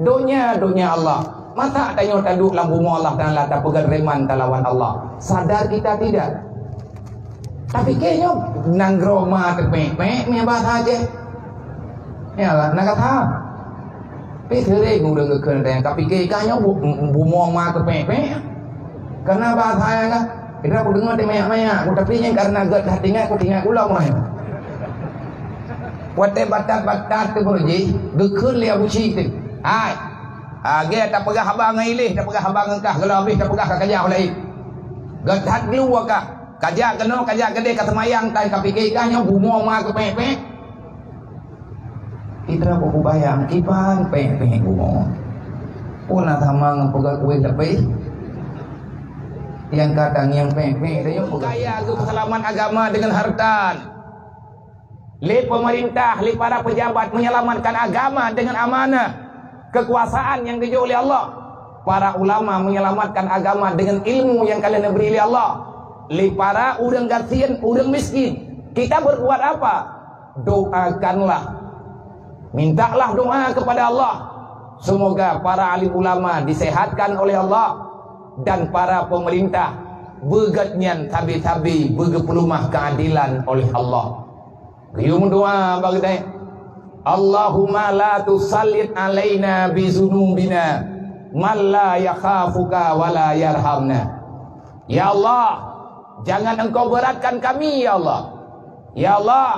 Donya Allah. Mata tanya taduk lambu Allah Ta'ala tak pegang reman talawan Allah. Sadar kita tidak? Tapi kayaknya nanggroma terpek-pek me bahasa aja. Ya lah, nak kata. Pekere udah ngekeren tapi kayaknya bumong ma terpek-pek. Karena bahasa kan. Kira aku dengar dia mayak-mayak. Aku tapi yang karena gak dah tinggal aku tinggal ulang main. Wate batat-batat tu boleh gekun lia buci tu. Ai. Ge tak pegah habang ngai tak pegah habang engkah kalau habis tak pegah kajak oleh. Gadat keluar kah? Kajak kena kajak gede kata mayang tai ka pikirkannya bumo ma ke pek-pek. Kita aku bayang kipan pek-pek bumo. Puna tamang pegah kuih lebih. Yang kadang yang pek-pek dia kaya ke keselamatan agama dengan harta. Le pemerintah, le para pejabat menyelamatkan agama dengan amanah. Kekuasaan yang dijauh oleh Allah. Para ulama menyelamatkan agama dengan ilmu yang kalian beri oleh Allah. Le para urang gatian, urang miskin. Kita berbuat apa? Doakanlah. Mintalah doa kepada Allah. Semoga para alim ulama disehatkan oleh Allah dan para pemerintah begatnya tabi-tabi begepelumah keadilan oleh Allah. Qiyum doa bagi Allahumma la tusallit alaina bizunubina man la yakhafuka wa la yarhamna. Ya Allah, jangan engkau beratkan kami ya Allah. Ya Allah,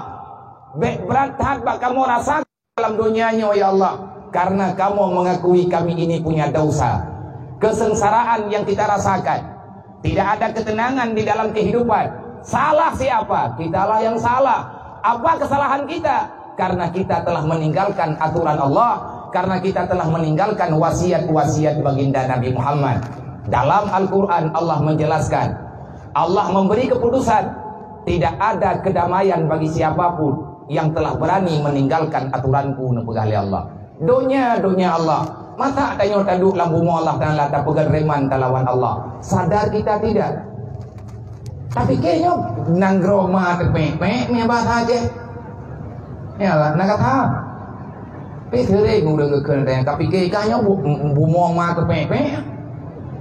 berat bak kamu rasakan dalam dunianya ya Allah, karena kamu mengakui kami ini punya dosa. Kesengsaraan yang kita rasakan, tidak ada ketenangan di dalam kehidupan. Salah siapa? Kitalah yang salah. Apa kesalahan kita? Karena kita telah meninggalkan aturan Allah, karena kita telah meninggalkan wasiat-wasiat baginda Nabi Muhammad. Dalam Al-Quran Allah menjelaskan, Allah memberi keputusan, tidak ada kedamaian bagi siapapun yang telah berani meninggalkan aturanku nepegah Allah. Donya Allah. Mata tanya taduk lambu Allah Ta'ala tak pegang reman talawan Allah. Sadar kita tidak? Tapi kayaknya nanggroma terpek-pek me bahasa aja. Ya lah, nak kata. Pekere udah ngekeren tapi kayaknya bumong ma terpek-pek.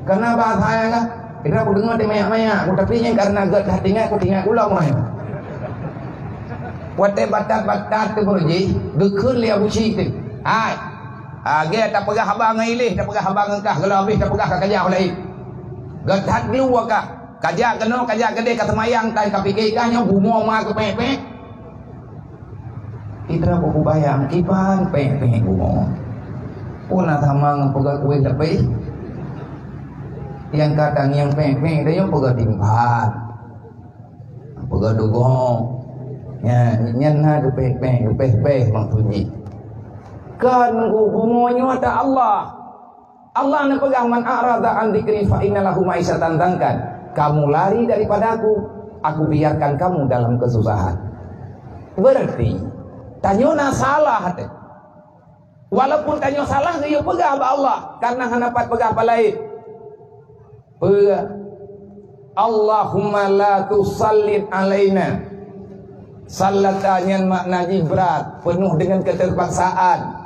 Karena bahasa kan. Kira aku dengar dia mayak-mayak. Aku tapi yang karena gak dah tinggal aku tinggal ulang main. Wate batat-batat tu boleh gekun lia buci tu. Ai. Ge tak pegah habang ngai tak pegah habang engkah kalau habis tak pegah kajak oleh. Gadat keluar kah? Kajak kena kajak gede kata mayang tai ka pikirkannya bumo ma ke pek-pek. Kita aku bayang kipan pek-pek bumo. Puna tamang pegah kuih lebih. Yang kadang yang pek-pek dia pegah timpan. Pegah dugong. Ya, nyenha tu pek-pek mang tunji. Kan hubungannya ada Allah. Allah nak pegang man arada an dzikri fa innalahu ma'isyatan dangkan. Kamu lari daripada aku biarkan kamu dalam kesusahan. Berarti tanyona salah hati. Walaupun tanyo salah dia pegang apa Allah karena hanapat pegang apa lain. Allahumma la tusallit alaina. Salatanya makna berat, penuh dengan keterpaksaan.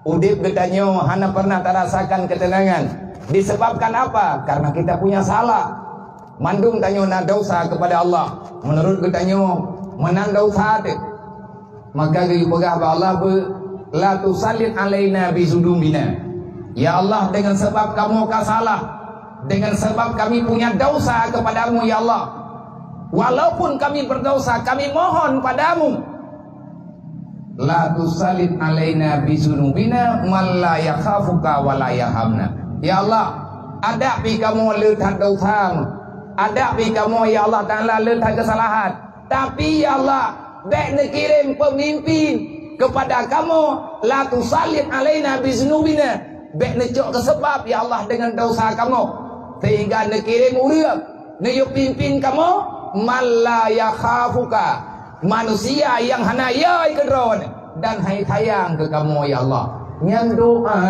Udip gedanyo hana pernah terasakan ketenangan. Disebabkan apa? Karena kita punya salah. Mandung tanyo na dosa kepada Allah. Menurut gedanyo menang dosa hati. Maka gaya pegah Allah la tusallit alaina bizunubina. Ya Allah, dengan sebab kamu salah, dengan sebab kami punya dosa kepadamu ya Allah. Walaupun kami berdosa, kami mohon padamu. La tusallit alaina bizunubina man la yakhafuka wa la yarhamna. Ya Allah, ada pi kamu letak dosamu, ada pi kamu ya Allah Ta'ala letak kesalahan. Tapi ya Allah, dek nak kirim pemimpin kepada kamu. La tusallit alaina bizunubina, dek nak cok kesebab ya Allah dengan dosa kamu, sehingga nak kirim urang nak pimpin kamu man la yakhafuka, manusia yang hana yai kedron dan hai sayang ke kamu ya Allah. Yang doa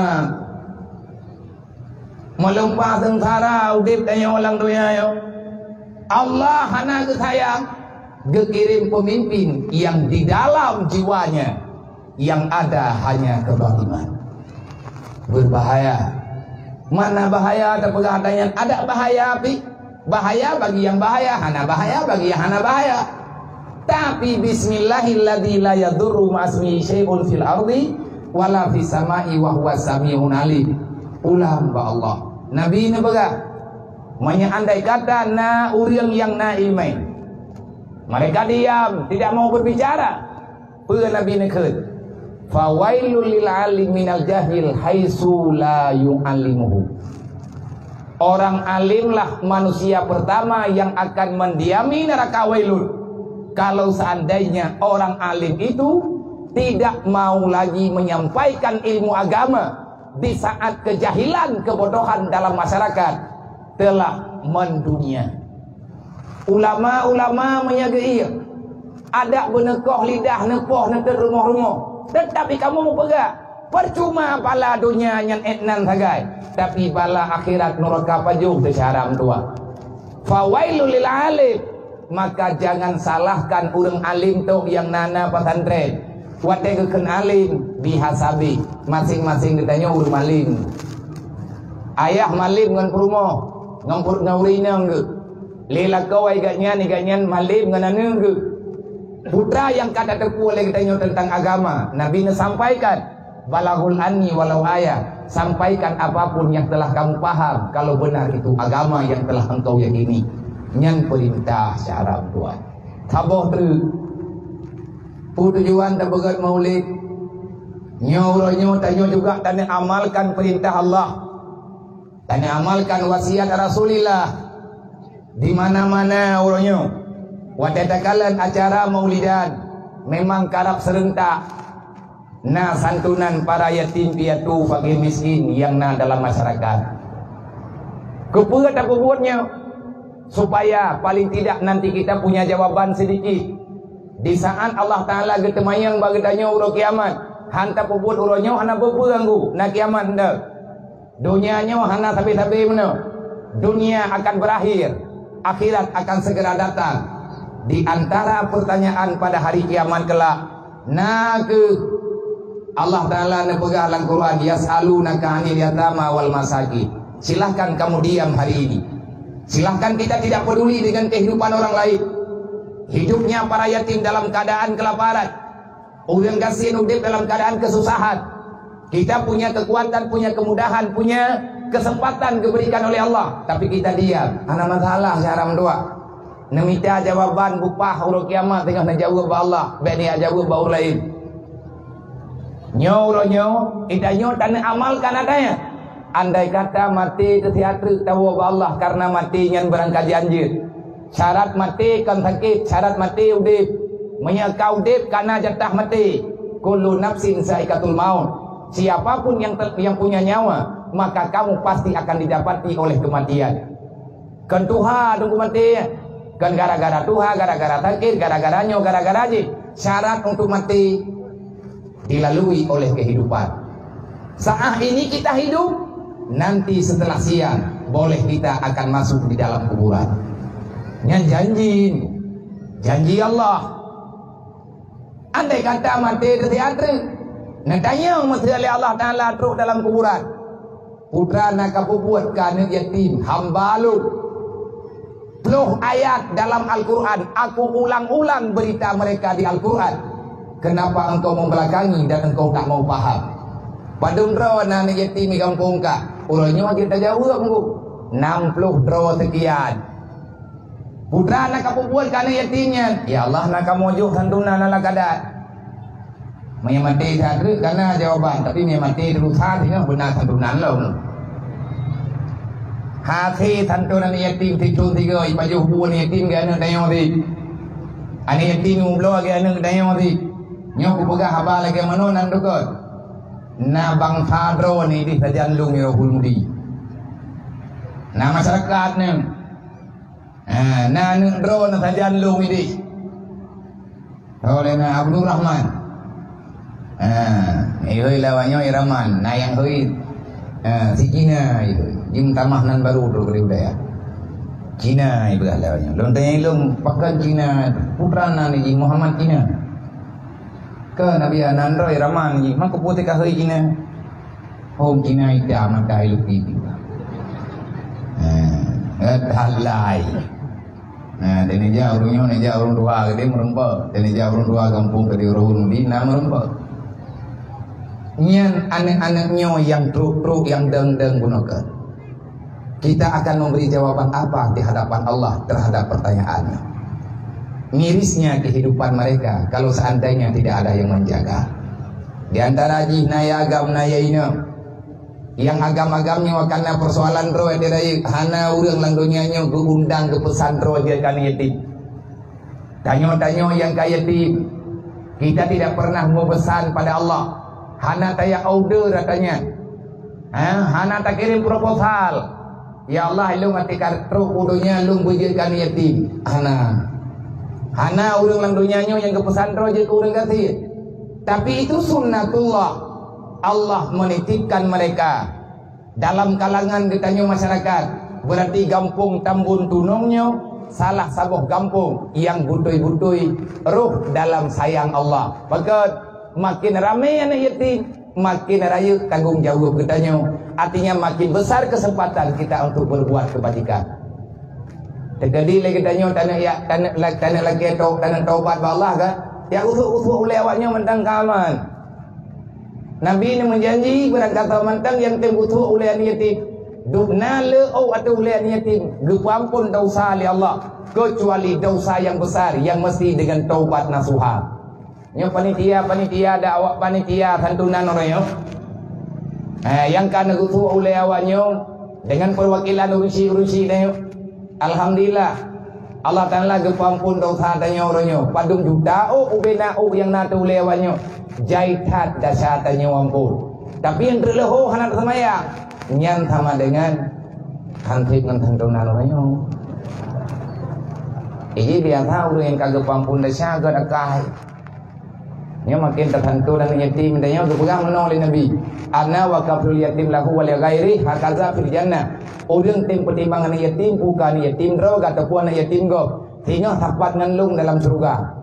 melempah sengsara udip tanya orang dunia yo. Allah hana ke sayang gekirim pemimpin yang di dalam jiwanya yang ada hanya kebatiman. berbahaya. Mana bahaya terpegang adanya? Ada bahaya api. Bahaya bagi yang bahaya, hana bahaya bagi yang hana bahaya. Tapi bismillahilladzi la yadurru ma'asmihi syai'un fil ardi wala fis sama'i wa huwas sami'un alim. Ulam ba Allah. Nabi ni pegang. Manya andai kata na urang yang na ilmai. Mereka diam, tidak mau berbicara. Peur Nabi ni keut. Fawailul lil alim minal jahil haitsu la yu'allimuhu. Orang alimlah manusia pertama yang akan mendiami neraka wailun. Kalau seandainya orang alim itu tidak mau lagi menyampaikan ilmu agama di saat kejahilan, kebodohan dalam masyarakat telah mendunia. Ulama-ulama menyagai ada benekoh lidah nepoh nanti rumah-rumah. Tetapi kamu mau pegang, percuma bala dunia yang etnan sagai, tapi bala akhirat neraka pajuh secara tua. Fawailul lil alim, maka jangan salahkan orang alim tu yang nana pesantren. Wadai keken alim dihasabi, masing-masing ditanya urang maling. Ayah malim ngan perumoh, ngampur ngaurina nge. Lela kau ay ganyan malim ngan anu nge. Putra yang kata terpu oleh ditanya tentang agama, Nabi sampaikan, balagul anni walau ayat, sampaikan apapun yang telah kamu paham, kalau benar itu agama yang telah engkau yakini. Nyan perintah syarat Tuhan. Taboh tu tujuan terbegat maulid. Nyo tanya juga tanya amalkan perintah Allah. Tanya amalkan wasiat Rasulullah. Di mana-mana orangnya. Wadadakalan acara maulidan memang karap serentak. Nah santunan para yatim piatu fakir miskin yang na dalam masyarakat. Kepuat apa buatnya? Supaya paling tidak nanti kita punya jawaban sedikit. Di saat Allah Ta'ala getemayang bagi tanya urang kiamat, hanta puput urangnya hana berpuranggu na kiamat hendak. Dunianya hana sampai-sampai mana? Dunia akan berakhir, akhirat akan segera datang. Di antara pertanyaan pada hari kiamat kelak, Allah Ta'ala nepegah dalam Quran, yas'alunaka 'anil yatama wal masakin. Silahkan kamu diam hari ini. Silahkan kita tidak peduli dengan kehidupan orang lain. Hidupnya para yatim dalam keadaan kelaparan, orang kasihan hidup dalam keadaan kesusahan. Kita punya kekuatan, punya kemudahan, punya kesempatan diberikan oleh Allah, tapi kita diam. Ana masalah syaram doa. Nemita jawaban bupah urang kiamat tengah nak jawab ba Allah, bani jawab ba orang lain. Nyo idanyo tanah amalkan adanya. Andai kata mati kesihatan tahu ba Allah karena mati yang berangkat janji. Syarat mati kan sakit, syarat mati udip. Menyakau udip karena jatah mati. Kullu nafsin saikatul maut. Siapapun yang punya nyawa, maka kamu pasti akan didapati oleh kematian. Kan Tuhan tunggu mati. Kan gara-gara Tuhan, gara-gara sakit, gara-gara nyo, gara-gara aja. Syarat untuk mati dilalui oleh kehidupan. Saat ini kita hidup, nanti setelah siang boleh kita akan masuk di dalam kuburan. Yang janji Allah. Andai kata mati tertiada, nantanya mesti oleh Allah Ta'ala terus dalam kuburan. Putra nak buat kana yatim hamba lu. Penuh ayat dalam Al-Quran. Aku ulang-ulang berita mereka di Al-Quran. Kenapa engkau membelakangi dan engkau tak mau paham? Padahal draw anak yatim di kampung kak. Orangnya kita jawab engkau 60 draw sekian. Putra nak buat kana yatimnya. Ya Allah nak kamu juh santunan ala kadat. Mati sadri karena jawaban, tapi mati terus hati benar santunan lo. Hati santunan yatim tidur tiga, baju buan yatim ke anak dayang di. Anak yatim umlo ke anak dayang di. Nyok pegah haba lagi mana nan dokot. Na bang sadro ni di sajan lung ya hulmudi. Na masyarakat ni. Na ndro na sajan lung ini. Oleh na Abdul Rahman. Ihoi lawannya Iraman. Na yang hoi si Cina itu. Jim tamah nan baru tu kali budaya. Cina itu lawannya. Lom tanya lom pakai Cina. Putra na ni Muhammad Cina. Ke Nabi Anandro Iraman ni. Mak putih kah hoi Cina. Hong kina ita mata iluk itu. Halai. Nah, dan aja orangnya, aja orang tua gede merempak, dan aja orang tua kampung gede orang bina merempak. Nyan anak-anaknya yang truk-truk yang deng-deng gunakan. Kita akan memberi jawaban apa di hadapan Allah terhadap pertanyaannya. Mirisnya kehidupan mereka kalau seandainya tidak ada yang menjaga. Di antara jihnaya agam naya ini, yang agam-agamnya karena persoalan roh dari hana urang lang dunianya keundang ke pesantren dia kan yatim. Tanyo-tanyo yang kaya yatim. Kita tidak pernah memesan pada Allah. Hana taya order katanya. Hana tak kirim proposal. Ya Allah, lu ngatikar truk udunya lu bujekan yatim. Hana urang lang dunianya yang ke pesantren je ke urang kasih. Tapi itu sunnatullah. Allah menitipkan mereka dalam kalangan ditanya masyarakat. Berarti kampung Tambun Tunongnya salah sabuh kampung yang butui-butui ruh dalam sayang Allah. Maka makin ramai anak yatim, makin raya tanggung jawab kitanya. Artinya makin besar kesempatan kita untuk berbuat kebajikan. Terjadi lagi tanya tanah lagi tanah taubat Allah kan? Ya usul lewatnya mentang kaman. Nabi ini menjanji berkata mentang yang tembutuh oleh yatim. Dukna le'au atau oleh yatim. Gepampun dosa oleh Allah. Kecuali dosa yang besar yang mesti dengan taubat nasuha. Yang panitia ada awak panitia santunan orangnya. Yang kan gutuh oleh awaknya dengan perwakilan urusi dia. Alhamdulillah. Allah Ta'ala gepampun dosa tanya orangnya. Padung juta ubena yang natu oleh awaknya. Jaitat dasatanya wampun. Tapi yang terleho hanak semaya nyan sama dengan kantrip dengan tantunan orangnya. Ini biasa orang yang kagak pampun dasar agak akai. Nya makin tertentu dan yatim danya berpegang menoleh Nabi. Ana wa kaful yatim lahu wa li ghairi hakaza fil jannah. Orang tim pertimbangan yatim bukan yatim ro ataupun yatim go. Hingga dapat nganlung dalam surga.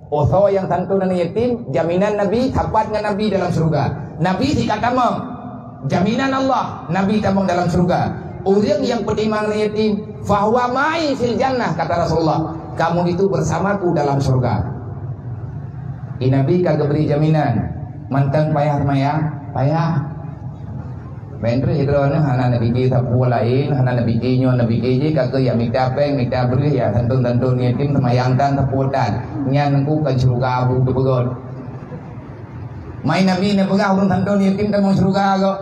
Oso yang santunan yatim, jaminan Nabi dapat dengan Nabi dalam surga. Nabi dikatakan jaminan Allah, Nabi tamang dalam surga. Orang yang pertimbangan yatim, fahuwa ma'i fil jannah, kata Rasulullah. Kamu itu bersamaku dalam surga. Nabi kagak beri jaminan. Mantan payah. Bener itu hana Nabi kita lain, hana Nabi kinyo Nabi kiji kagak ya minta beri ya tantun yatim semayang dan taputan. Nyan ku kan surga abu tu begon. Mai Nabi ne pegah urang tantun yatim temu surga go.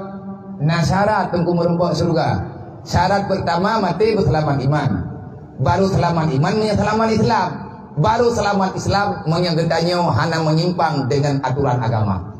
Nah syarat tengku merempok surga. Syarat pertama mati berselamat iman. Baru selamat iman selamat Islam. Baru selamat Islam menyagetanya hana menyimpang dengan aturan agama.